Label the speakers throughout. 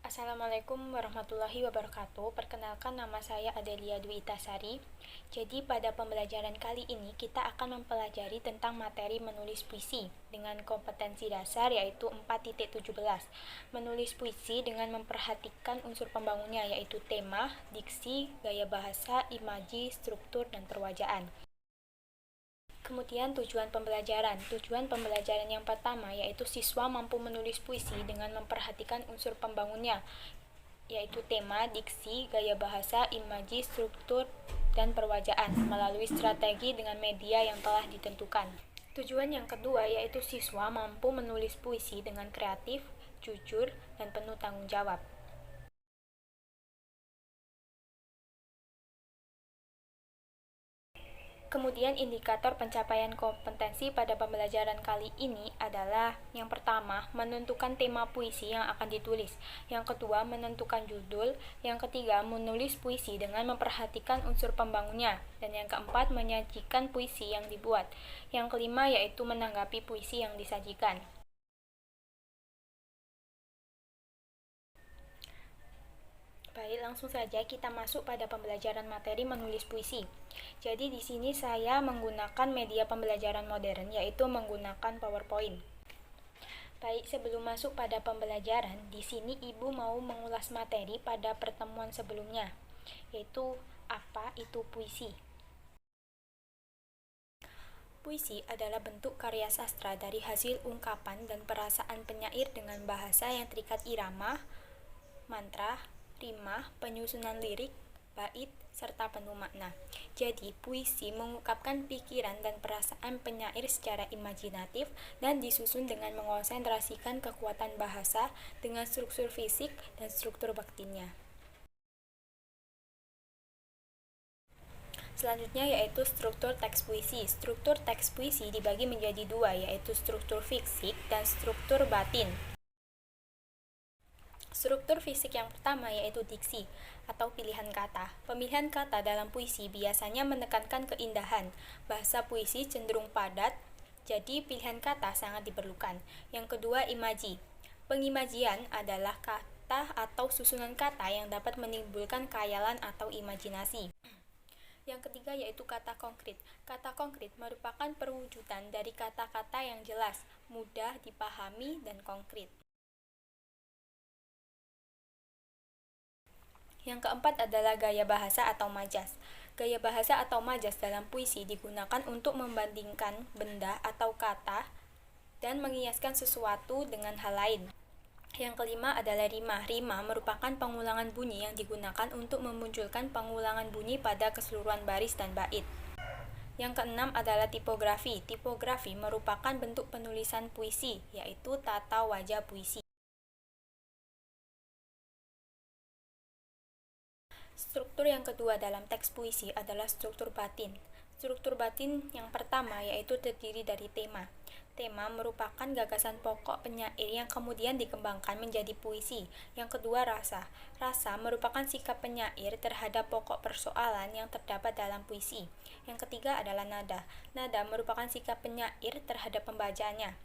Speaker 1: Assalamualaikum warahmatullahi wabarakatuh. Perkenalkan, nama saya Adelia Dwi Itasari. Jadi pada pembelajaran kali ini kita akan mempelajari tentang materi menulis puisi dengan kompetensi dasar yaitu 4.17. Menulis puisi dengan memperhatikan unsur pembangunnya yaitu tema, diksi, gaya bahasa, imaji, struktur, dan perwajaan. Kemudian tujuan pembelajaran. Tujuan pembelajaran yang pertama yaitu siswa mampu menulis puisi dengan memperhatikan unsur pembangunnya yaitu tema, diksi, gaya bahasa, imaji, struktur, dan perwajaan melalui strategi dengan media yang telah ditentukan. Tujuan yang kedua yaitu siswa mampu menulis puisi dengan kreatif, jujur, dan penuh tanggung jawab. Kemudian indikator pencapaian kompetensi pada pembelajaran kali ini adalah yang pertama, menentukan tema puisi yang akan ditulis. Yang kedua, menentukan judul. Yang ketiga, menulis puisi dengan memperhatikan unsur pembangunnya. Dan yang keempat, menyajikan puisi yang dibuat. Yang kelima yaitu menanggapi puisi yang disajikan. Baik, langsung saja kita masuk pada pembelajaran materi menulis puisi. Jadi di sini saya menggunakan media pembelajaran modern yaitu menggunakan PowerPoint. Baik, sebelum masuk pada pembelajaran, di sini Ibu mau mengulas materi pada pertemuan sebelumnya, yaitu apa itu puisi. Puisi adalah bentuk karya sastra dari hasil ungkapan dan perasaan penyair dengan bahasa yang terikat irama, mantra, rimah, penyusunan lirik, bait, serta penuh makna. Jadi, puisi mengungkapkan pikiran dan perasaan penyair secara imajinatif dan disusun dengan mengonsentrasikan kekuatan bahasa dengan struktur fisik dan struktur batinnya. Selanjutnya yaitu struktur teks puisi. Struktur teks puisi dibagi menjadi dua, yaitu struktur fisik dan struktur batin. Struktur fisik yang pertama yaitu diksi atau pilihan kata. Pemilihan kata dalam puisi biasanya menekankan keindahan. Bahasa puisi cenderung padat, jadi pilihan kata sangat diperlukan. Yang kedua, imaji. Pengimajian adalah kata atau susunan kata yang dapat menimbulkan khayalan atau imajinasi. Yang ketiga yaitu kata konkret. Kata konkret merupakan perwujudan dari kata-kata yang jelas, mudah dipahami, dan konkret. Yang keempat adalah gaya bahasa atau majas. Gaya bahasa atau majas dalam puisi digunakan untuk membandingkan benda atau kata dan mengiaskan sesuatu dengan hal lain. Yang kelima adalah rimah. Rimah merupakan pengulangan bunyi yang digunakan untuk memunculkan pengulangan bunyi pada keseluruhan baris dan bait. Yang keenam adalah tipografi. Tipografi merupakan bentuk penulisan puisi, yaitu tata wajah puisi. Struktur yang kedua dalam teks puisi adalah struktur batin. Struktur batin yang pertama yaitu terdiri dari tema. Tema merupakan gagasan pokok penyair yang kemudian dikembangkan menjadi puisi. Yang kedua, rasa. Rasa merupakan sikap penyair terhadap pokok persoalan yang terdapat dalam puisi. Yang ketiga adalah nada. Nada merupakan sikap penyair terhadap pembacanya.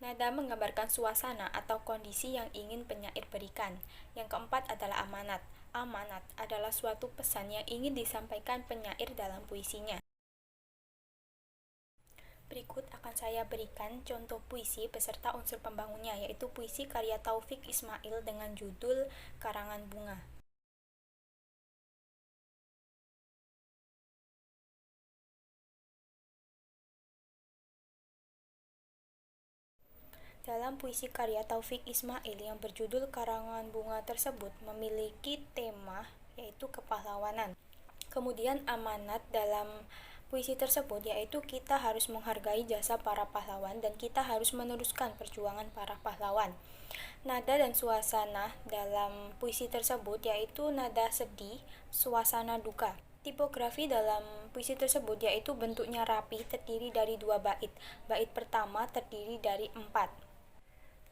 Speaker 1: Nada menggambarkan suasana atau kondisi yang ingin penyair berikan. Yang keempat adalah amanat. Amanat adalah suatu pesan yang ingin disampaikan penyair dalam puisinya. Berikut akan saya berikan contoh puisi beserta unsur pembangunnya, yaitu puisi karya Taufik Ismail dengan judul Karangan Bunga. Dalam puisi karya Taufik Ismail yang berjudul Karangan Bunga tersebut memiliki tema yaitu kepahlawanan. Kemudian amanat dalam puisi tersebut yaitu kita harus menghargai jasa para pahlawan dan kita harus meneruskan perjuangan para pahlawan. Nada dan suasana dalam puisi tersebut yaitu nada sedih, suasana duka. Tipografi dalam puisi tersebut yaitu bentuknya rapi, terdiri dari 2 bait. Bait pertama terdiri dari 4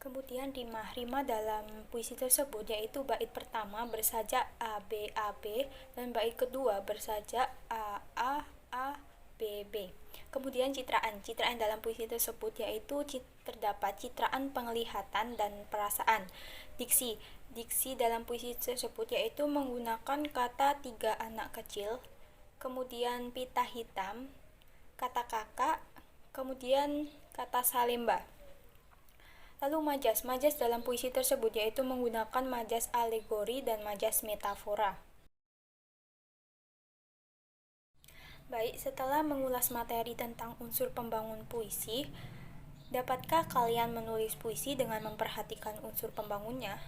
Speaker 1: Kemudian rima dalam puisi tersebut yaitu bait pertama bersajak A B A B dan bait kedua bersajak A A A B B. Kemudian citraan dalam puisi tersebut yaitu terdapat citraan penglihatan dan perasaan. Diksi dalam puisi tersebut yaitu menggunakan kata tiga anak kecil, kemudian pita hitam, kata kakak, kemudian kata salemba. Lalu majas dalam puisi tersebut yaitu menggunakan majas alegori dan majas metafora. Baik, setelah mengulas materi tentang unsur pembangun puisi, dapatkah kalian menulis puisi dengan memperhatikan unsur pembangunnya?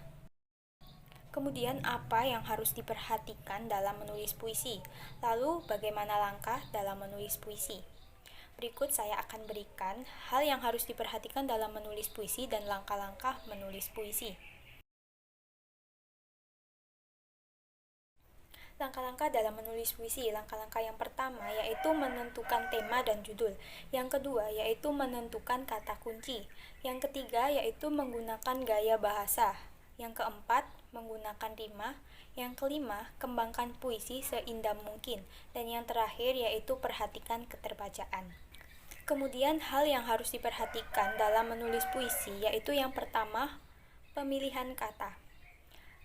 Speaker 1: Kemudian, apa yang harus diperhatikan dalam menulis puisi? Lalu, bagaimana langkah dalam menulis puisi? Berikut saya akan berikan hal yang harus diperhatikan dalam menulis puisi dan langkah-langkah menulis puisi. Langkah-langkah dalam menulis puisi. Langkah-langkah yang pertama yaitu menentukan tema dan judul. Yang kedua yaitu menentukan kata kunci. Yang ketiga yaitu menggunakan gaya bahasa. Yang keempat, menggunakan rima. Yang kelima, kembangkan puisi seindah mungkin. Dan yang terakhir yaitu perhatikan keterbacaan. Kemudian hal yang harus diperhatikan dalam menulis puisi yaitu yang pertama, pemilihan kata.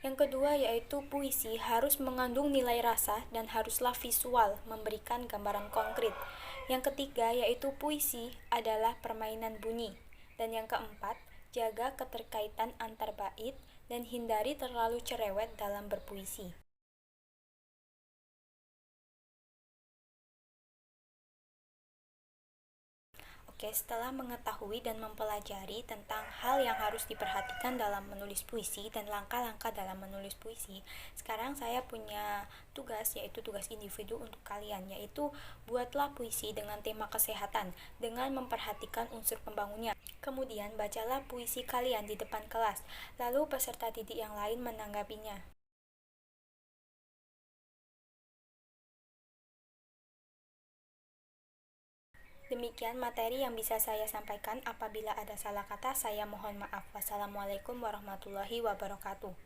Speaker 1: Yang kedua yaitu puisi harus mengandung nilai rasa dan haruslah visual, memberikan gambaran konkret. Yang ketiga yaitu puisi adalah permainan bunyi. Dan yang keempat, jaga keterkaitan antar bait dan hindari terlalu cerewet dalam berpuisi. Oke, setelah mengetahui dan mempelajari tentang hal yang harus diperhatikan dalam menulis puisi dan langkah-langkah dalam menulis puisi, sekarang saya punya tugas, yaitu tugas individu untuk kalian, yaitu buatlah puisi dengan tema kesehatan dengan memperhatikan unsur pembangunnya. Kemudian bacalah puisi kalian di depan kelas, lalu peserta didik yang lain menanggapinya. Demikian materi yang bisa saya sampaikan. Apabila ada salah kata, saya mohon maaf. Wassalamualaikum warahmatullahi wabarakatuh.